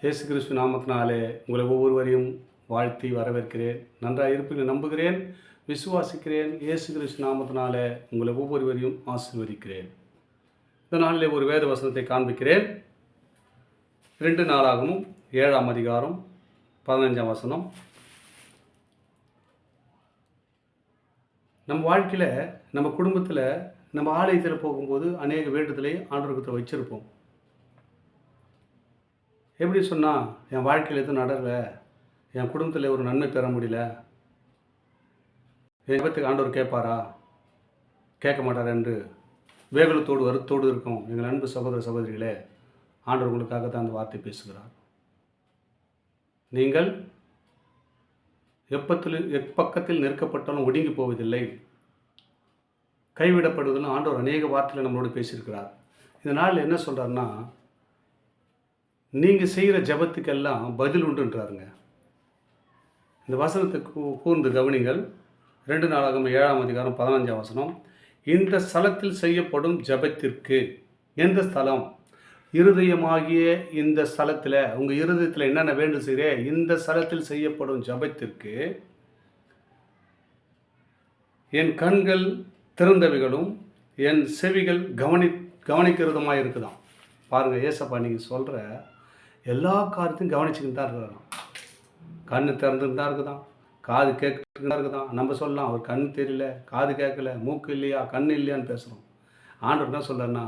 இயேசு கிறிஸ்து நாமத்தினாலே உங்களை ஒவ்வொருவரையும் வாழ்த்தி வரவேற்கிறேன். நன்றாக இருப்பீங்க நம்புகிறேன், விசுவாசிக்கிறேன். இயேசு கிறிஸ்து நாமத்தினாலே உங்களை ஒவ்வொருவரையும் ஆசீர்வதிக்கிறேன். இந்த நாளிலே ஒரு வேத வசனத்தை காண்பிக்கிறேன். 2 நாளாகவும் 7ஆம் அதிகாரம் 15ஆம் வசனம். நம்ம வாழ்க்கையில், நம்ம குடும்பத்தில், நம்ம ஆலயத்தில் போகும்போது அநேக வேண்டுதலை ஆண்டவர்கிட்ட வச்சுருப்போம். எப்படி சொன்னால், என் வாழ்க்கையில் எதுவும் நடக்கலை, என் குடும்பத்தில் ஒரு நன்மை பெற முடியல, என் விபத்துக்கு ஆண்டவர் கேட்பாரா, கேட்க மாட்டார் என்று வேகலத்தோடு வருத்தோடு இருக்கும் எங்கள் அன்பு சகோதர சகோதரிகளே, ஆண்டவர் உங்களுக்காக தான் அந்த வார்த்தை பேசுகிறார். நீங்கள் எப்பக்கத்தில் நெருக்கப்பட்டாலும் ஒடுங்கி போவதில்லை, கைவிடப்படுவதில்லை. ஆண்டவர் அநேக வார்த்தையில் நம்மளோடு பேசியிருக்கிறார். இந்த நாளில் என்ன சொல்கிறாருன்னா, நீங்கள் செய்கிற ஜபத்துக்கெல்லாம் பதில் உண்டுன்றாருங்க. இந்த வசனத்தை கூர்ந்து கவனிங்கள். 2 நாளாகவும் 7ஆம் அதிகாரம் 15ஆம் வசனம். இந்த ஸ்தலத்தில் செய்யப்படும் ஜபத்திற்கு, எந்த ஸ்தலம்? இருதயமாகிய இந்த ஸ்தலத்தில், உங்கள் இருதயத்தில் என்னென்ன வேண்டும் செய்கிறே, இந்த ஸ்தலத்தில் செய்யப்படும் ஜபத்திற்கு என் கண்கள் திறந்தவைகளும் என் செவிகள் கவனிக்கிறதுமாக இருக்குதாம். பாருங்கள், ஏசப்பா நீங்கள் சொல்கிற எல்லா காரியத்தையும் கவனிச்சுக்கிட்டு தான் இருக்கிறாராம். கண் திறந்துட்டு தான் இருக்குதான், காது கேட்குறது தான் இருக்குதான். நம்ம சொல்லலாம், அவர் கண் தெரியல, காது கேட்கல, மூக்கு இல்லையா, கண் இல்லையான்னு பேசுகிறோம். ஆண்டவர் என்ன சொல்கிறேன்னா,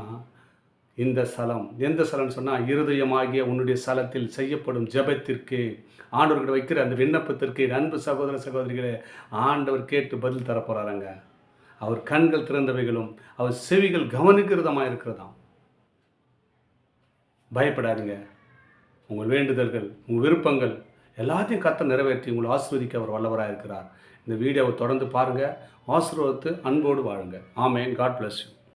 இந்த ஸ்தலம், எந்த ஸ்தலம்னு சொன்னால், இருதயமாகிய உன்னுடைய ஸ்தலத்தில் செய்யப்படும் ஜபத்திற்கு, ஆண்டவர்கிட்ட வைக்கிற அந்த விண்ணப்பத்திற்கு அன்பு சகோதர சகோதரிகளே, ஆண்டவர் கேட்டு பதில் தரப்போகிறாங்க. அவர் கண்கள் திறந்தவைகளும் அவர் செவிகள் கவனிக்கிறதமாக இருக்கிறதாம். பயப்படாதீங்க. உங்கள் வேண்டுதல்கள், உங்கள் விருப்பங்கள் எல்லாத்தையும் கர்த்தர் நிறைவேற்றி உங்களை ஆசீர்வதிக்க அவர் வல்லவராக இருக்கிறார். இந்த வீடியோவை தொடர்ந்து பாருங்கள், ஆசீர்வாதத்து அன்போடு வாழுங்க. ஆமென். God bless you.